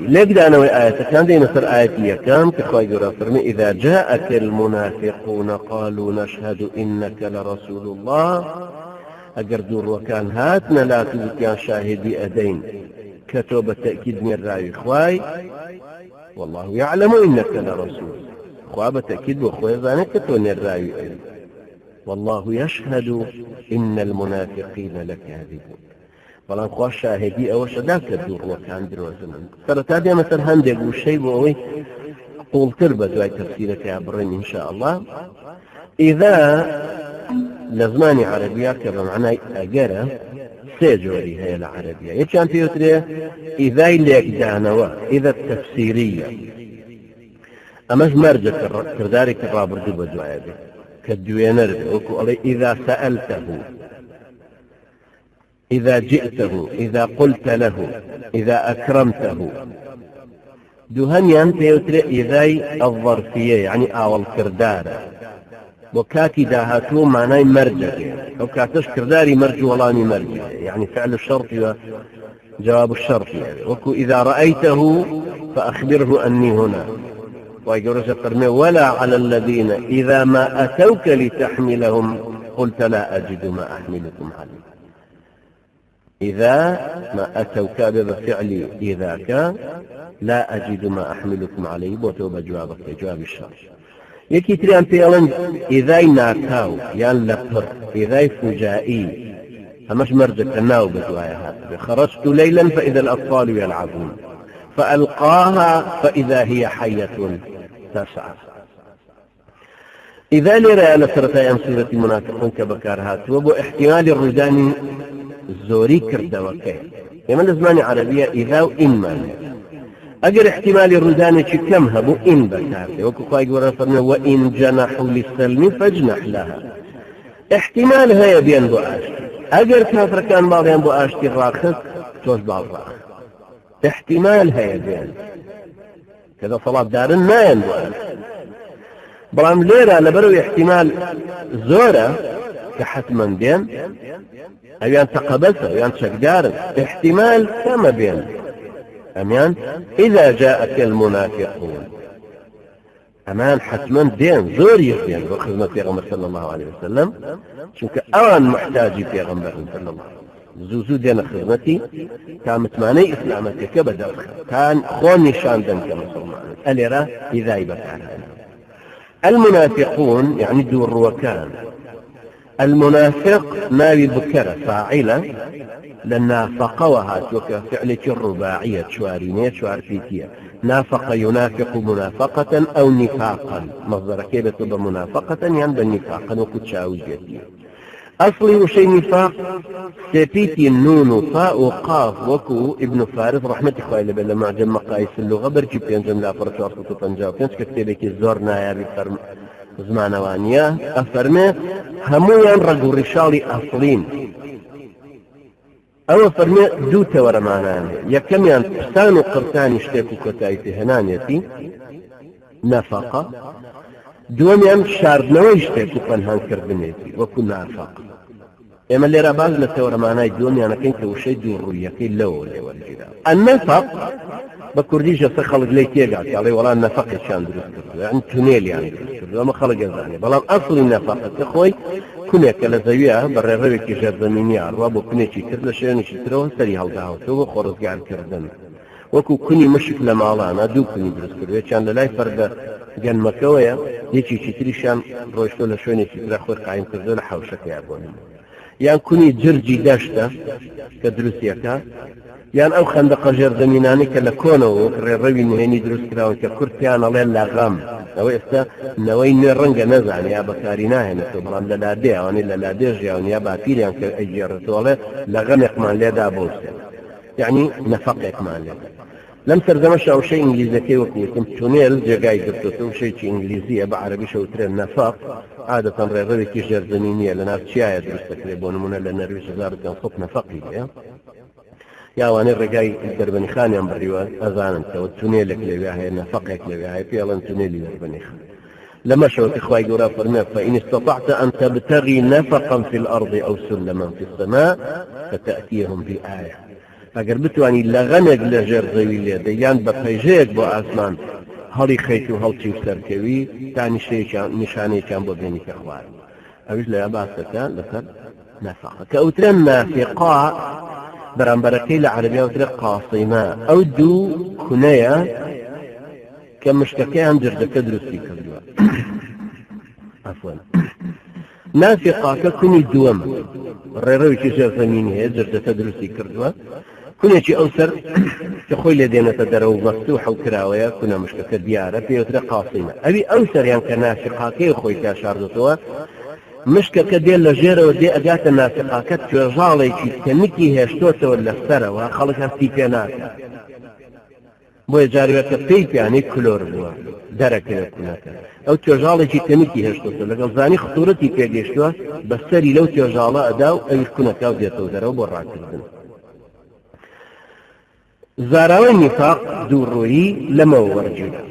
ليك أنا وآية كان دين سر آية كام كخواي جرا فرمي إذا جاءك المنافقون قالوا نشهد إنك لرسول الله أجر دور وكان هاتنا لا تبكي شاهدي أدين كتب التأكيد من الرأي خواي والله يعلم إنك لرسول خواب التأكيد وخواي ذانك كتب الرأي والله يشهد إن المنافقين لكاذبون بەڵام خوا شاهدی ئەوەشە دا کە دووڕوەکان درۆزنن سەرەتا دێمە سەر هەندێک وشەی بۆ ئەوەی قوڵتر بە دوای تەفسیرەکەیان بڕێن ئینشاء الله. ئیذا لە زمانی عەرەبیە کە بە معنای ئەگەرە سێ جۆری هەیە لە عەرەبیە. یەکیان پێوترێ ئیذای لێکدانەوە ئیذا تەفسیریە، ئەمەش مەرجە کردارێکی ڕابردوو بە دوایە بێت کە دوێنەر بێ وەکو ئەڵێ ئیذا سەئەلتەه إذا جئته إذا قلت له إذا أكرمته. دوهنيان بيوتري إذاي الظرفية يعني آوال كردارة وكاتي داهاتو معناي مرجع أو كاتش كرداري مرجع ولاني مرجع يعني فعل الشرط وجواب الشرط يعني. وكو إذا رأيته فأخبره أني هنا ويقول قرمي ولا على الذين إذا ما أتوك لتحملهم قلت لا أجد ما أحملكم عليه. إذا ما أتوك بفعل إذا كان لا أجد ما أحملكم عليه بوتوب جوابك جواب الشرط. يكي تريان بيالن إذا ناكاو يان لبر إذا فجائي همش مرجك الناو بدوايا خرجت ليلا فإذا الأطفال يلعبون فألقاها فإذا هي حية تسعى. إذا لرأى لسرتاي أمثلة المنافقون كبكارهات وبو احتمال الرداني زوري كردوكي يمن زماني عربية إذا وإن أجر احتمال الرداني كم هبو إن بكاري وكو يقول رفضنا وإن جنحوا للسلم فاجنح لها. احتمال هيا بين بؤاشتي أجر كافر كان بعض بؤاشتي الراخص توش بعض راخص احتمال هيا بين كذا صلاة دار ما ينبؤاشتي بلام ليرة لبرو احتمال زورة كحتما دين أيان تقبلته أيان شكدار احتمال كما بين أمان إذا جاءك المنافقون أمان حتما دين زور يخدين وخدمة پیغمبر صلى الله عليه وسلم شنك أوان محتاجي پیغمبر صلى الله عليه وسلم زوزو دين خدمتي كان متماني إسلامتي كبدا كان خون نشان دن كما صلى الله عليه وسلم أليرا إذا يبكى المنافقون يعني دور وكان المنافق ما بذكر فاعلة للنافق وهات وكفعلة الرباعية شوارينية شوار فيتية نافق ينافق منافقة أو نفاقا مصدر كيف تبقى منافقة يعني نفاقا وكتشاوي جديد أصلي وشي نفاق سيبيتي النون وطاء وقاف وكو ابن فارس رحمة إخوائي لبلا معجم مقايس اللغة برجي بينجم لا فرش وارسطو طنجاو كنش كتبك الزورنا يا بفرم زمانوانية أفرمي همويان رقو رشالي أصلين أو فرمي دوتا ورمانان يكميان بسان قرتان اشتاكو كتايتي هنانيتي نفقة دوميان شاردنوا اشتاكو قنهان كردنيتي وكو نافق إما اللي راباز لتورماناي دوميان كنت وشي دور يكي لو والجدا النفق بكرديجة خلق لي تيقعك علي ولا النفق شان درست يعني تونيل يعني وما خلق الزاني بلان أصل النفق أخوي كنا كلا زيوها برا ربك جاد زميني عرواب وكنا شي كرد لشيرني شي تروه سري هالدهو تو خورز قاعد كردن وكو كني مشك لما الله دو كني درست كردوه كان للاي فرد جان مكوية يجي شي تريشان روشتو لشويني شي تراخور قايم كردوه لحوشك يعبوني يعني كني جرجي داشتا كدروسيكا يعني أو خندق جر زميناني كلا كونو الربي نهيني دروس كلاون ككرتيان الله لا غام أو إستا نوين الرنجة نزعني يا بكارينا هنا سبحان لا دي أو لا دي جاون يا باتيري يعني كأجير طوله لا غمق مع ليدا بوس يعني نفقك مع ليدا لم ترجمش أو شيء إنجليزي كي وكم تونيل جاي قلتو شيء إنجليزية بعربي شو ترين نفق عادة الربي كجر زمينية لنا تشاي دروس تكليبون من لنا ربي شزارة كان صوت نفقي يا واني الرجاي الدربني خان يوم بريوان أذان أنت والتونيل لك اللي بيها نفقك اللي بيها في الله تونيل الدربني خان لما شوك إخوائي قرا فرنا فإن استطعت أن تبتغي نفقا في الأرض أو سلما في السماء فتأتيهم بآية ئەگەر بتوانی لە غەنێک لە ژێر زەوی لێدە یان بە پەیژەیەک بۆ ئاسمان هەڵی خەیت و هەڵچی و سەرکەوی تا نیشانەیەکیان بۆ بێنیکە خوار ئەوش لە باسەکە لەسەر نەفەقە کە ئەوترە نافقا بەرامبەرەکەی لە عەرەبیە ئەوترە قاسیمە ئەو دوو کونەیە کە مشکەکەیان جردەکە دروستی کردووە عفوا نافقاکە کونی دووەم ڕێڕەوێکی ژێر زەمینی هەیە جردەکە دروستی کردووە کونێکی ئەو سەر کە خۆی لێ دێنێتە دەرەوە مەفتوح و کراوەیە کونە مشکەکە دیارە پێوترە قاسیمە ئەوی ئەو سەریان کە نافقاکەی خۆی تا شاردوتەوە مشکەکە دێ لە ژێرەوە دێ ئەگاتە نافقاکە توێژاڵێکی تەنکی هێشتۆتەوە لەسەرەوە خەڵک هەستی پێ ناکات بۆیە جارێکە پێی پیانەی کلۆر بووە دەرەکەوێت کونەکە ئەو توێژاڵێکی تەنکی هێشتۆتە لەگەڵ زانی خطورەتی پێگەشتووە بەسەری لەو توێژاڵە ئەدا و ئەوی کونەکە و دێتەوە دەرەوە بۆ ڕاکردن زاراوەی نیفاق دووڕوویی لەمەوە وەرجێرە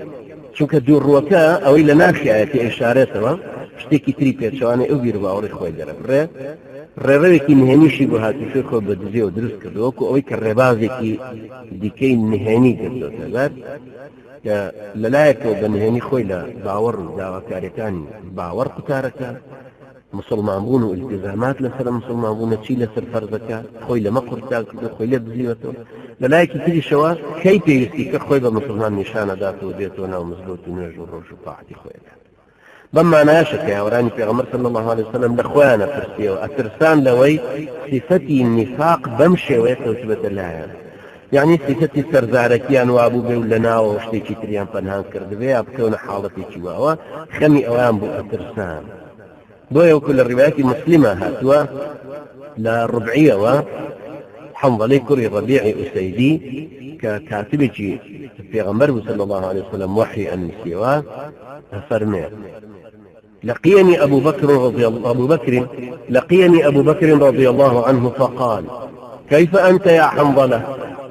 چونکە دووڕووەکە ئەوەی لە ناشایەتی ئێشارێتەوە شتێکی تری پێچوانێ ئەو بیر باوەڕی خۆی دەرەبڕێ ڕێڕەوێکی نهێنیشی بۆ هاتووشێ خۆ بە دزیەوە دروست کردووەکو ئەوەی کە ڕێبازێکی دیکەی نهێنی کردوتە بەر کە لەلایەکەوە بە نهێنی خۆی لە باوەڕ و داواکاریەکانی باوەڕ قوتارەکە مسلمانبوون و التزامات لەسەر مسلمانبوونە چی لەسەر فەرزەکە خۆی لەمە قورتال کردو خۆی لێ دزیوەتەوە لەلایەکی تریشەوە کەی پێویستی کە خۆی بە مسلمان نیشانەداتەوە دێتەوە ناو مزگەوت و نوێژ و ڕۆژ و تاعەتی خۆیەکە بەمانایەشە کە یاوەرانی پێغەمبەر صلی الله عليه وسلم لە خۆیانە پرسیەوە ئەترسان لەوەی صفەتی نیفاق بەم شێوەیە کەوتبەتە لایەن یعنی صفەتی سەرزارەکیان وابوو بێ و لە ناوەوە شتێکی تریان پەنهان کردبێ یا بکەونە حاڵەتێکی واوە خەمی ئەویان بوو ئەترسان بۆیە وەکو لە ڕیواەتی مسلمە هاتووە لە ڕبعیەوە حەنظەلەی کوڕی ڕەبیعی ئوسەیدی کە کاتبێکی پێغەمبەر بوو صلی الله عليه وسلم وحی ئەنووسیەوە فەرمێ لقيني أبو بكر رضي الله عنه فقال كيف أنت يا حنظلة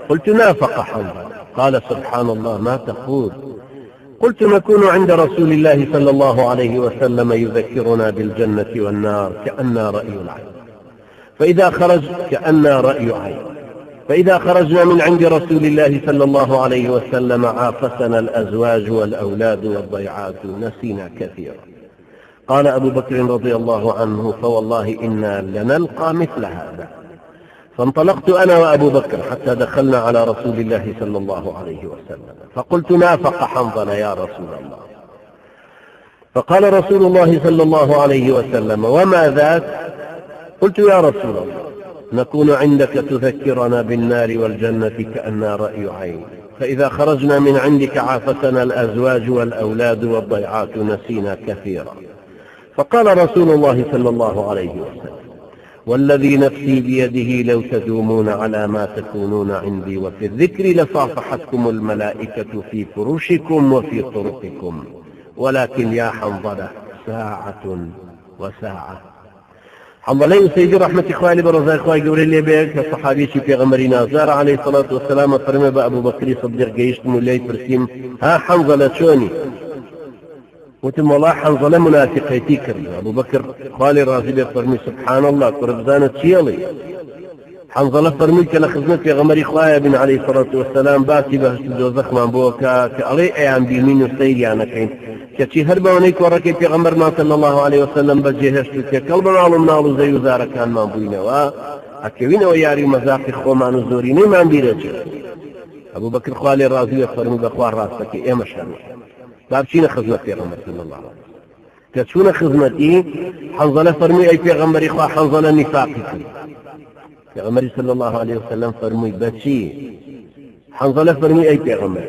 قلت نافق حنظلة قال سبحان الله ما تقول قلت نكون عند رسول الله صلى الله عليه وسلم يذكرنا بالجنة والنار كأننا رأي العين فإذا خرجنا من عند رسول الله صلى الله عليه وسلم عافسنا الأزواج والأولاد والضيعات نسينا كثيرا قال أبو بكر رضي الله عنه فوالله إنا لنلقى مثل هذا فانطلقت أنا وأبو بكر حتى دخلنا على رسول الله صلى الله عليه وسلم فقلت نافق حنظلة يا رسول الله فقال رسول الله صلى الله عليه وسلم وما ذاك قلت يا رسول الله نكون عندك تذكرنا بالنار والجنة كأننا رأي عين فإذا خرجنا من عندك عافتنا الأزواج والأولاد والضيعات نسينا كثيرا فقال رسول الله صلى الله عليه وسلم والذي نفسي بيده لو تدومون على ما تكونون عندي وفي الذكر لصافحتكم الملائكة في فروشكم وفي طرقكم ولكن يا حنظلة ساعة وساعة حنظلة سيدي رحمة إخواني برزاق إخواني قولي لي بيك الصحابي في غمرنا زار عليه الصلاة والسلام فرمى بأبو بكر صديق قيشتم اللي فرسيم ها حنظلة شوني وتم والله حنظلة منافقيتي كريم أبو بكر خالي رازي فرمي سبحان الله كربزانة شيالي حنظلة فرمي كلا خزنة في غمر إخواني بن عليه الصلاة والسلام باتي بهش دوزخ من بوكا كألي أيام بيمين وسيري أنا كين كتشي هربا ونيك وركي في غمرنا صلى الله عليه وسلم بجيهش كالبا نالو نالو زي وزارة كان من بوينة وأكوين وياري مزاقي خومان وزوريني من بيرجي أبو بكر خالي رازي فرمي بأخوار راسك إيه مشهر بابشينا خزمة في غمر صلى الله عليه وسلم كتشونا خزمتي حنظلة فرمي أي في غمر إخوة حنظلة نفاقي في غمر صلى الله عليه وسلم فرمي بشي حنظلة فرمي أي في غمر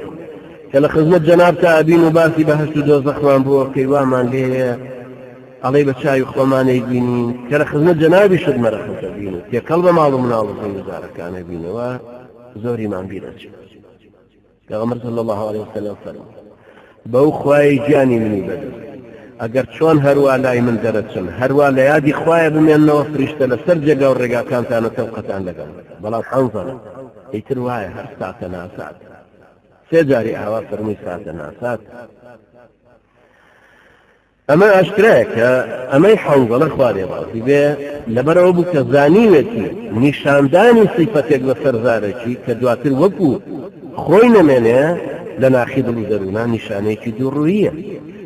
كلا خزمة جناب تابين وباسي بهشت دوزخ من بوه كيوامان ليه علي بشاي وخوامان يبينين كلا خزمة جنابي شد مرخص يبينه كي قلب معلوم من الله زي وزارة كان يبينه وزوري من بيرج غمر صلى الله عليه وسلم فرمي بەو خوای گیانی منی بەدەست ئەگەر چۆن هەروە لای من دەرەچن هەروە لە یادی خوایە بمێننەوە فریشتە لەسەر جێگا و ڕێگاکانتانە تەوقەتان لەگەڵ بەڵام حەنظەلە ئیتر وایە هەر ساتە ناسات سێ جاری ئاوا فەرمووی ساتە ناسات أما أشتراك أما يحنظل أخواري راضي به لبرعو بك زانيوتي نشانداني صفتك بسرزاركي كدواتر وكو خوينا منه لناخذ الوزرونا نشانيكي دوروية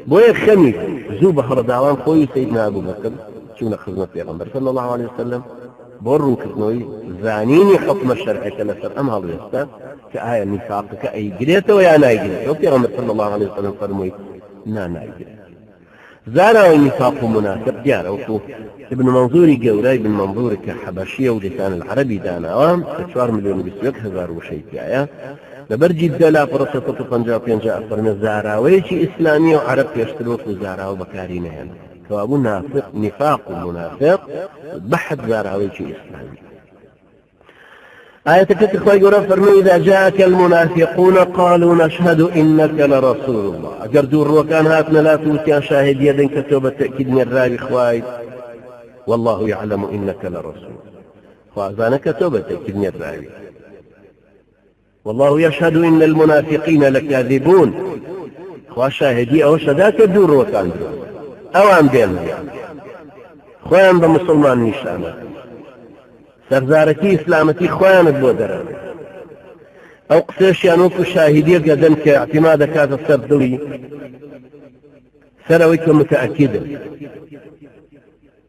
بويا خميس زو بحر دعوان خوي سيدنا أبو بكر شو خدمة پیغمبر صلى الله عليه وسلم بورن كتنوي زانيني حكم الشرع كنسر أم هذا يستا كآية نفاق كأي قريته ويا ناي قريته وبيغمبر صلى الله عليه وسلم فرموي ناي قريته زارا النفاق مناسب ديارة وكو ابن منظوري قوري ابن منظوري كحبشية ولسان العربي دانا وام 4 مليون بسوك هزار وشي فيها لبرجي الدلا فرصة تطنجا بينجا فرمي زاراويشي إسلامي وعرب يشتروك زاراو بكارينا هنا فأبو نفاق منافق بحث زاراويشي إسلامي آية كتر خوي قرأ فرمي إذا جاءك المنافقون قالوا نشهد إنك لرسول الله أجردوا وكان هاتنا لا توتيا شاهد يدن كتوبة تأكيد من الرابي خواي والله يعلم إنك لرسول فأذانك توبة تأكيد من الرابي والله يشهد إن المنافقين لكاذبون خوا شاهدي أو شداك الدور وكان أو عن بين خوان بمسلمان نشانه سرزاركي إسلامتي خوانت بودران أو قسيشيان وكو شاهدية قدن كاعتماد كات السردوي سرويك متأكدا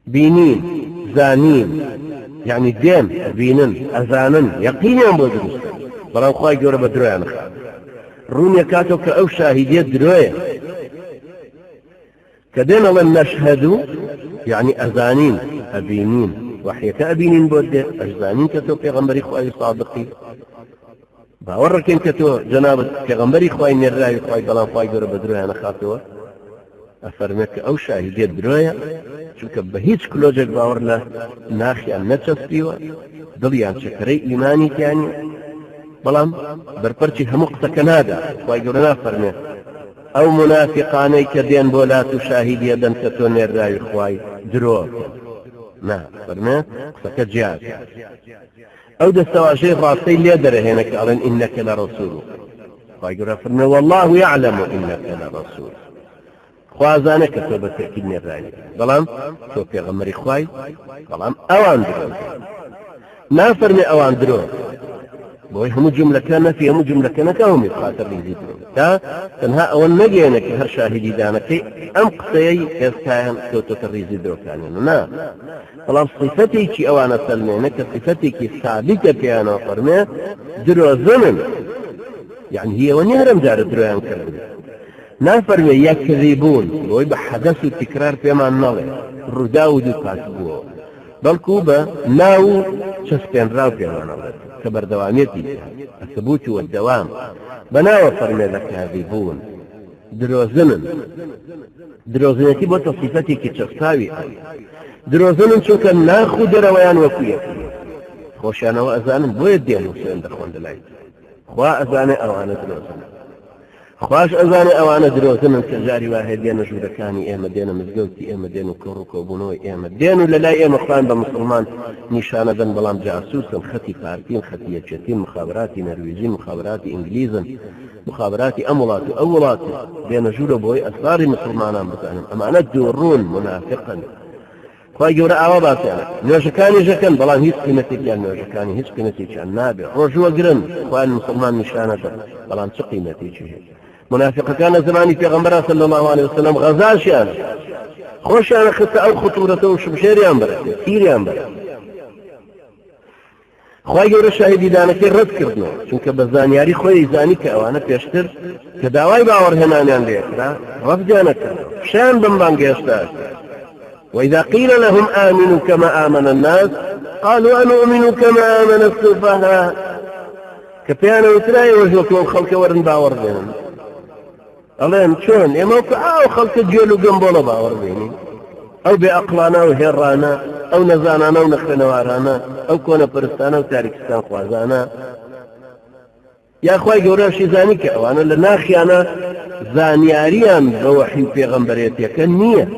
بينين زانين يعني دين بينن أذانن يقينيا بودران بلان خواهي قورة بدرويا رونيا كاتو كأو شاهدية درويا كدين الله نشهد يعني أذانين أبينين وحيك أبينين بودة أجزانين كتو پیغمبري خواهي صادقي باوركين كتو جناب پیغمبري خواهي نرائي خواهي بلان خواهي قورة بدرويا نخاتوه أفرمك أو شاهدية درويا چونك بهيج كلوجك باورنا ناخي أن نتشستيوه دليان شكري إيماني تاني بلان برپرچی همو قسەکەنادا خوای گەورە نافەرمێ ئەو منافقانەی کە دێن بۆ لات و شاهیدیە دەن کە تۆ نێرراوی خوای درۆ نا فەرمێ قسەکە جیاز ئەو دەستەواژەی ڕاستەی لێ دەرەهێنە کە ئەڵێن ئینەکە لەڕەسوول خوای گەورە فەرمێ والله يعلم ئینەکە لەڕەسوول خوازانە کە تۆ بە تەکید نێرراوی بەڵام تۆ پێغەمبەری خوای بەڵام ئەوان درۆ نافەرمێ ئەوان درۆ بوي هم جملة كان في هم جملة كان كهم يخاطر يزيدون تا تنها أول نجينك هر شاهدي دانك أم قصي كان توتو تريزي درو كان نا طلب صفتي كي أوانا سلمينك صفتي كي ثابتة كيانا فرمي درو زمن يعني هي ونهرم دار درو ينكر نافرمي يكذبون بوي بحدث التكرار فيما النظر رداود كاتبوه بل كوبا ناو شسكن راو فيما النظر كبردواميتي الثبوت والدوام بناو فرمي لكاذبون دروزنتي بو تصفيتي كتشفتاوي دروزنن شو كان ناخد رويان وكوية خوشانا وأزانا بو يدين وسين دخون دلاي خوا أزانا أوانا دروزن خواش أزانا أوانا دروزن كجاري واحد دينا جودكاني إيما دينا مزقوتي إيما دينا كوروكو بونوي إيما دينا للا إيما خلان بمسلمان نشانا دن بلام جاسوسا خطي فارتين خطي يجتين مخابراتي نرويجين مخابراتي إنجليزا مخابراتي أمولاتي أولاتي دينا جودا بوي أسراري مسلمانا بتاعنا أما أنا دورون منافقا خواهي جورا آواباتي نوشكاني جكن بلام هيس قيمتي كان نوشكاني هيس قيمتي كان نابع رجوة قرن خواهي المسلمان نشانا بلام سقيمتي كان منافق كان زماني في غنبرة صلى الله عليه وسلم غزال شان خوش أنا خدت أو خطورته وشمشير ينبرة كثير ينبرة خواهي قول الشاهدي دانك رد كردنا چونك بزانياري خوي زاني كأوانا بيشتر كداواي باور هنانيان ليك رد جانك شان بمبانك يشتاش وإذا قيل لهم آمنوا كما آمن الناس قالوا أنؤمن كما آمن السفهاء كبيانا وتلاي وجهك والخلق ورن باور بينهم ألين شون يموك أو خلق جيلو جنبولا باور بيني أو بأقلانا وهرانا أو نزانا ونخلنا وارانا أو كونا برستانا وتاركستان خوازانا يا أخوي قولوا زاني كأوانا لناخيانا زانياريان بوحي في غنبريتي كان نية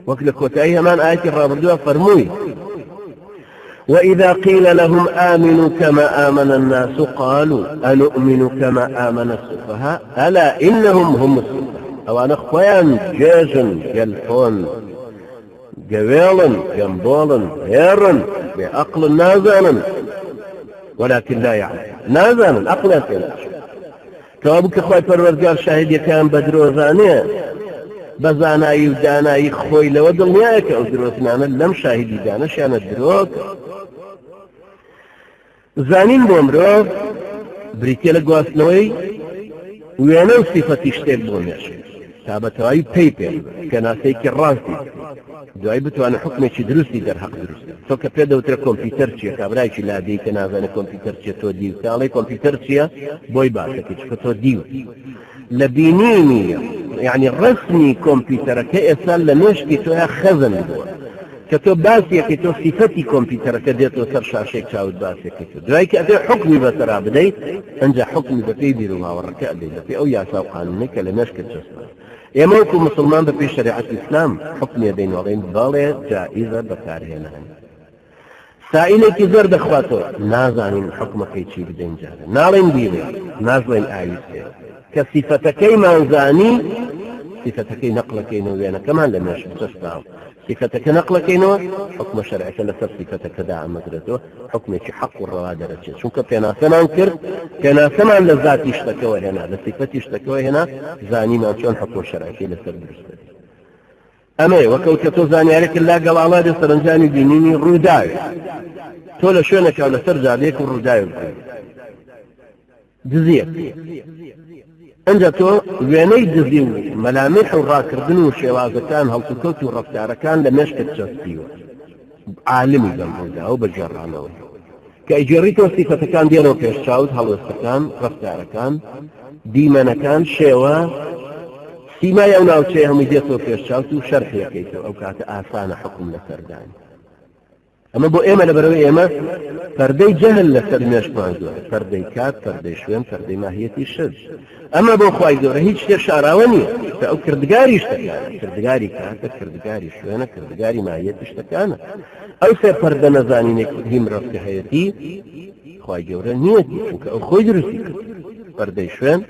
وكل كوتايها من آية الرابردوها فرموي وإذا قيل لهم آمنوا كما آمن الناس قالوا أنؤمن كما آمن السفهاء ألا إنهم هم السفهاء ئەوانە خۆیان جێژن گەلفۆن گەوێڵن گەمبۆڵن هێڕن بێ عەقڵن نازانن ولكن لا يعلم نازانن عەقڵیان پێ ناچێت کەوا بوو کە خۆی پەروەردگار شاهیدیەکان بە درۆزانەیە بە زانایی و دانایی خۆی لەوە دڵنیایە کە ئەو درۆزنانە لەم شاهیدی دانەشیانە درۆکە زانین بۆ مرۆڤ بریتێ لە گواستنەوەی وێنە و سیفەتی شتێک بۆ مێشێت تا بەتەواوی پێی پێ کە ناسەیەکی ڕاستی دوای بتوانە حکمێکی دروستی دەرحەق دروست تۆ کە پێ دەوترە کۆمپیوتەر چییە کابرایکی لادەی کە نازانە کۆمپیوتەر چیە تۆ دیو تاڵی کۆمپیوتەر چییە بۆی باشەکە چکە تۆ دیو لە بینینی یعنی ڕسمی کۆمپیوتەرەکە ئێستا لە مێشکی تۆیە خەزن بووە کە تۆ باسیەکەی تۆ سیفەتی کۆمپیوتەرەکە دێتەوە سەر شاشێک چاوت باسیەکەی تۆ دوای کە ئەبێ حکمی بەسەرا بدەیت ئەنجا حکمی بەپێی بیر و باوەڕەکە ئەدەیت بەپێی ئەو یاسا و قانونی کە لە مێشکت چەسپە ئێمە وەکو مسلمان بەپێی شەریعەتی ئیسلام حکمی ئەدەین وەڵێن بەڵێ جائیزە بەکارهێنان سائلێکی زۆر دەخواتەوە نازانین حکمەکەی چی بدەین جارە ناڵێن بیڵێ نازڵێن ئاویستێ کە سیفەتەکەیمان زانی سیفەتەکەی نەقڵەکەینەوە وێنەکەمان لە مێش بچەشتاوە سیفەتەکە نەقڵەکەینەوە حکمە شەرعیەکە لەسەر سیفەتەکەدا ئەمەدرێتەوە حکمێکی حەق و ڕەوا دەرەچێت چونکە پێناسەمان کرد پێناسەمان لە ذاتی شتەکەوە هێنا لە سیفەتی شتەکەوە هێنا زانیمان چۆن حکمە شەرعیەکەی لەسەر دروستە ئەمەیە وەکەوت کە تۆ زانیارێک لا گەڵاڵا دێ سەرنجامی بینینی ڕووداوێ تۆ لە شوێنێکا لەسەر جادەیەک و ڕووداوێ بکەیت دزیەک ئەنجا تۆ وێنەی دزی و مەلامێح و ڕاکردن و شێوازەکان هەڵسوکەوت و ڕەفتارەکان لە مێشکت چەسپیوە عالمی بەم ڕووداوە بەجێڕانەوە کە ئەیجێڕیتەوە سیفەتەکان دێنەوە پێش چاوت هەڵوێستەکان ڕەفتارەکان دیمەنەکان شێوە سیمای ئەو ناوچەیە هەمووی دێتەوە پێش چاوت و شەرحیەکەیتەوە ئەو کاتە ئاسانە حکم لەسەردانی ئەمە بۆ ئێمە لەبەرەوەی ئێمە پەردەی جەهل لەسەر مێشکمان زۆرە پەردەی کات پەردەی شوێن پەردەی ماهیەتی شت ئەمە بۆ خوای گەورە هیچ شتێ شاراوە نییە کە ئەو کردگاری شتەکانە کردگاری کاتە کردگاری شوێنە کردگاری ماهیەتی شتەکانە ئەو سێ پەردە نەزانینێک هی مرۆڤ هەیەتی خوای گەورە نیەتی چونکە ئەو خۆی دروستی کرد پەردەی شوێن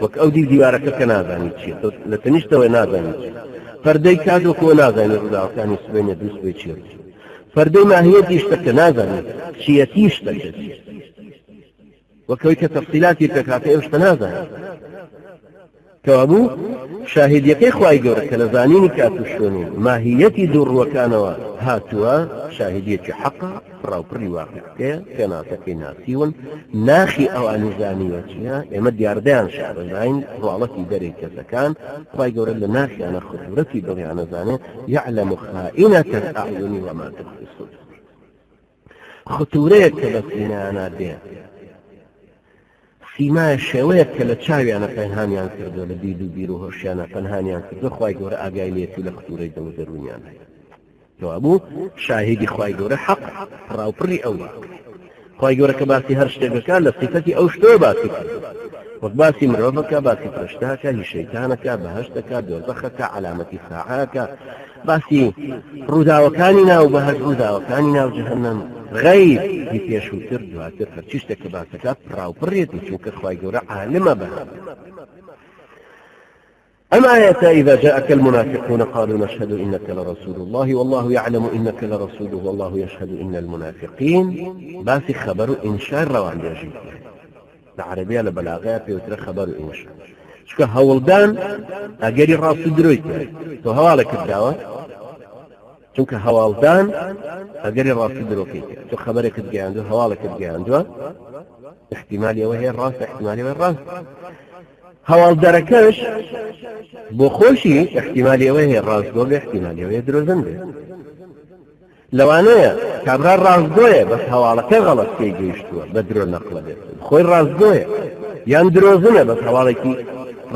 وەک ئەو دیوارەکە کە نازانیت چییە لە تەنیشتەوەی نازانیت چییە پەردەی کات وەکەوە نازانێت ڕووداوەکانی سبەینە دووس بێ چییە فەردەی ماهیەتی شتەکە نازانێت چیەتی شتەکە وەکەوەی کە تەفسیلاتی پێکاتە ئێو شتە نازانێت کەوا بوو شاهیدیەکەی خوای گەورە کە لە زانینی کات و شوێنی ماهیەتی دووڕوەکانەوە هاتووە شاهیدیەکی حەقە ڕاوپڕی واقعەکەیە پێناسەکەی ناسیون ناخی ئەوانی زانیوە چیە ئێمە دیاردەیان شارەزاین ڕواڵەتی دەرەی کەسەکان خوای گەورە لە ناخیانە خۆتورەتی دڵیانەزانێت یعلم خائنة الأعین وما تخفی الصدور خۆتورەیەک کە لە سینەیانە دێ سیمای شێوەیەک کە لە چاویانە پەنهانیان کردو لە بیر و بیر و هۆشیانە پەنهانیان کردو خوای گەورە ئاگای لێتی لە خۆتورەی دڵ و دەروونیان هەیە کەوا بوو شاهیدی خوای گەورە حەق ڕاوپڕی ئەو خوای گەورە کە باسی هەر شتێکەکە لە صیفەتی ئەو شتۆ باسی کرد وەک باسی مرۆڤەکە باسی فرشتاکە هی شەیتانەکە بەهەشتەکە دۆزەخەکە عەلامەتی ساعەکە باسی ڕووداوەکانی ناو بەهەشت ڕووداوەکانی ناو جەهەنەم غەیب هی پێشووتر دواتر هەرچی شتێک کە باسەکە ڕاوپڕێتی چونکە خوای گەورە عالمە بەهە أما آية إذا جاءك المنافقون قالوا نشهد إنك لرسول الله والله يعلم إنك لرسوله والله يشهد إن المنافقين باسي خبر إنشاء روان يجي العربية لبلاغية بيوتر خبر إنشاء شكا هولدان أجري راس درويت تو هوالك الدعوة چونکە هەواڵدان ئەگەری ڕاستی درۆکەیت تۆ خەبەرێکت گەیاندووە هەواڵێکت گەیاندووە احتیمالیەوە هەیە ڕاست احتیمالیەوە ڕاست هەواڵدەرەکەش بۆ خۆشی احتیمالیەوە هەیە ڕاستگۆ بێ احتیمالیەوە درۆزن بێ لەوانەیە کابرا ڕاستگۆیە بەس هەواڵەکە غەڵەت پێی گەیشتووە بە درۆ نەقڵە بێت خۆی ڕاستگۆیە یان درۆزنە بەس هەواڵێکی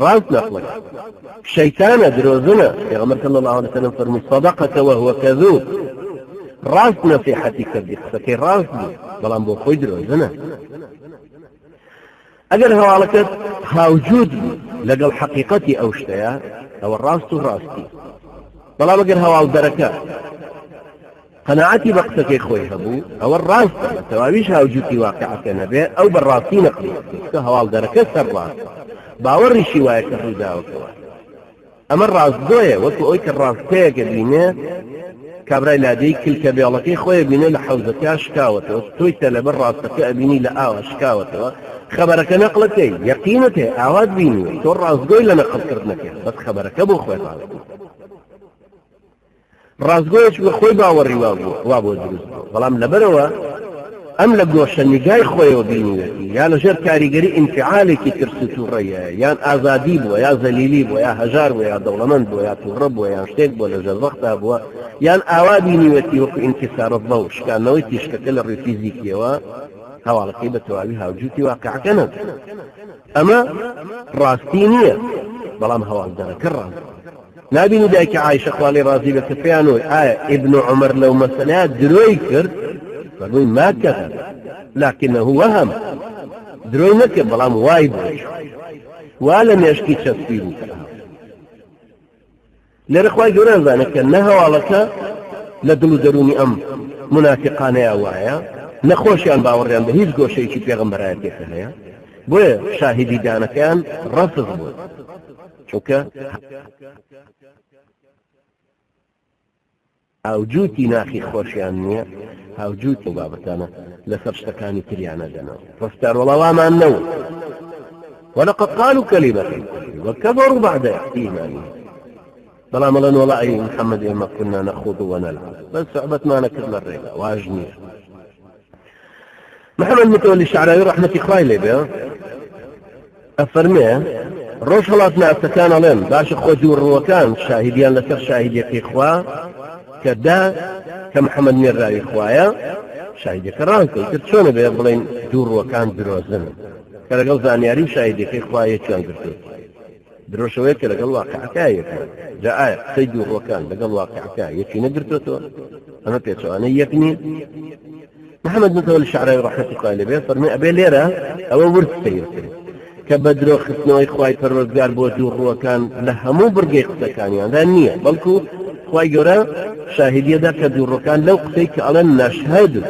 ڕاست نەقڵەکە شەیتانە درۆزنە پێغەمبەر صلی الله علیه وسلم فەرمووی صدقك وهو كذوب ڕاست نەسیحەتی کردی قسەکەی ڕاست بوو بەڵام بۆ خۆی درۆزنە ئەگەر هەواڵەکەت هاوجود بوو لەگەڵ حەقیقەتی ئەو شتەیە ئەوە ڕاست و ڕاستی بەڵام ئەگەر هەواڵدەرەکە قەناعەتی بە قسەکەی خۆی هەبوو ئەوە ڕاستە بە تەواویش هاوجودی واقعەکە نەبێ ئەو بەڕاستی نەقڵی کە هەواڵدەرەکە سەر ڕاستە باوەڕیشی وایە کە ڕووداوەکەوە ئەمە ڕاستگۆیە وەکو ئەوی کە ڕاستەیەکە بینێ کابرای لادەی کلکە بێڵەکەی خۆی بینێ لە حەوزەکە شکاوەتەوە تۆی تە لەبەر ڕاستەکە ئەبینی لە ئاوا شکاوەتەوە خەبەرەکە نەقڵەکەی یەقینت هەیە ئاوات بینی تۆ ڕاستگۆی لە نەقڵکردنەکە بەس خەبەرەکە بۆ خۆی ڕاستگۆیەک بە خۆی باوەڕی وا بۆ دروست بوو بەڵام لەبەرەوە ئەم لە گۆشە نیگای خۆیەوە بینیوەتی یا لەژێر کاریگەری ئینفعالێکی ترس و تووڕەیە یان ئازادی بووە یا زەلیلی بووە یا هەژار بووە یا دەوڵەمەند بووە یا تووڕە بووە یان شتێک بووە لە ژەربەختا بووە یان ئاوا بینیوەتی وەکو ئینکیسارە بەو شکانەوەی تیشکەکە لە ڕووی فیزیکیەوە هەواڵەکەی بە تەواوی هاوجوتی واقعەکە نەبوو ئەمە ڕاستی نییە بەڵام هەواڵدارەکە ڕاست نابینی دایکی عایشە خوا لێی ڕازی بێت کە پێیانەوەی ئایا ئیبن عومەر لەو مەسەلەیە درۆی کرد فەرمووی ما كذب لكنه وهم درۆی نەکرد بەڵام وای بوو وا لە مێشکی چەسبیری لێرە خوای گەورە ئەزانێ کە نە هەواڵەکە لە دڵ و دەرونی ئەم منافقانەیە وایە نەخۆشیان باوەڕیان بە هیچ گۆشەیەکی پێغەمبەرایەتێکە هەیە بۆیە شاهیدی دانەکەیان ڕەفض بوو چونکە هاوجوتی ناخی خۆشیان نییە هاوجوتی بابەتانە لەسەر شتەکانی تریانە دەنەوە ڕفتار وەڵاوامان نەوە ولقد قالوا كلمة وكبروا بعد إيمانهم بلا ملن ولا أي محمد إما كنا نخوض ونلعب بس صعبت ما نكر للرجل واجنية محمد متولي الشعراوي رحمة إخوائي بيه أفرميه روش هلاتنا أستكان لهم باش خجور وكان شاهديان لسر شاهدية إخوة كدا كمحمد ميراوي إخوايا شاهدية كرانكو كرتشون بيه بلين دور وكان دروزن كالقل زانياري شاهدية إخوايا كان قرتو دروشوية كالقل واقع كاية جاء سيدور وكان لقل واقع كاية كي نقرتو أنا بيتو أنا يبني محمد متولي الشعراوي رحمة الله بيه فرمي أبي ليرة أو ورد سيرتي كبدرو خصنو إخوائي فرزقار بو دور وكان لهمو برقي قسكان يعني ذا النية بلكو إخوائي قرأ شاهدية ذاك دور وكان لو قسيك على نشهد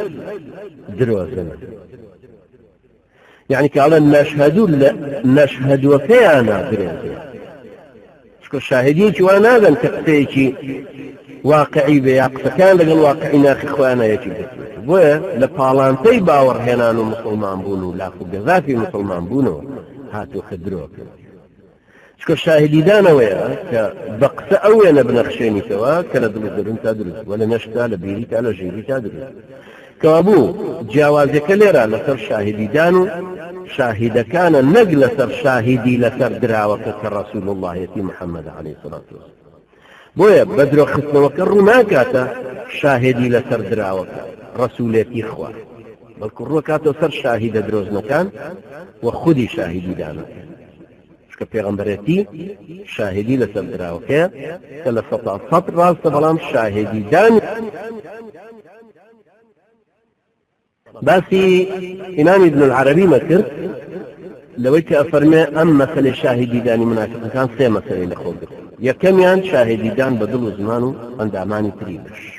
دروزنا يعني كعلى نشهد وكيانا دروزنا شكو شاهدية وانا ذا كقسيكي واقعي بيقصة كان لقى الواقعي ناخي إخوانا يجب بويا لبالانتي باور هنانو مسلمان بونو لاخو قذافي مسلمان بونو هاتو خدروك شكو الشاهدي دانا ويا كبقسة اوينا بنخشيني سوا كلا دلو تدرس ولا نشتا لبيري تالا جيري تدرس كوابو جوازك ليرا لسر شاهدي دانو شاهد كان نقل سر شاهدي لسر دراوك كرسول الله يتي محمد عليه الصلاة والسلام بويا بدرو خصنوك الرماكاتا شاهدي لسر دراوك رسولتي إخوة بل كروكاتو سر شاهد دروز مكان وخدي شاهدي دانا شكا پیغمبرتي شاهدي لسر دراوكا كلا سطر راس بلام شاهدي دان باسي إمام ابن العربي مكر لويك أفرمي أم مثل شاهدي داني منافق كان سي مثل لخوض يكميان شاهدي دان بدل زمانو عند أماني تريبش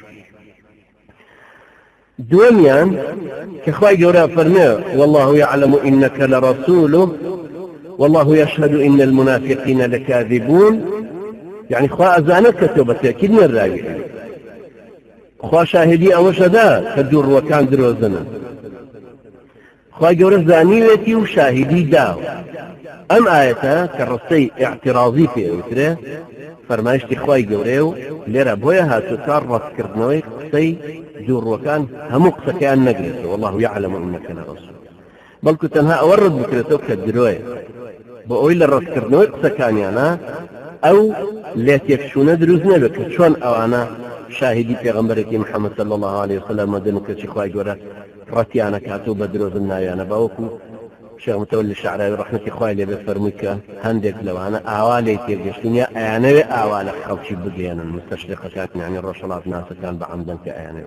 دوميان كخواي جورا فرمي والله يعلم إنك لرسوله والله يشهد إن المنافقين لكاذبون يعني خوا أزانك كتبت أكيد من الراجع خوا شاهدي أو شدا كدور وكان دروزنا خوا جورا زانيوتي وشاهدي داو أم آية كالرسي اعتراضي في أوتره فرمايشتي خواي جوريو ليرا بويا هاتو كار رسكردنوي قصي دور وكان همو قصكيان نقلته والله يعلم انك لرسول بل كنت انها اورد بكرتوك الدروية بقوي للرسكردنوي قصكان يعني او ليت يكشون دروزنا بك شون او انا شاهدي في غنبرتي محمد صلى الله عليه وسلم مدنك شخواي جورا رتيانا كاتو بدروز النايانا باوكو شيخ متولي الشعراوي رحمة إخوائي لي بفرميك هندك لو أنا أعوالي تيرجشتني أعاني أعوالي خوشي بقيانا المستشرقة كانت يعني الرشلات ناسا كان بعمدن كأعاني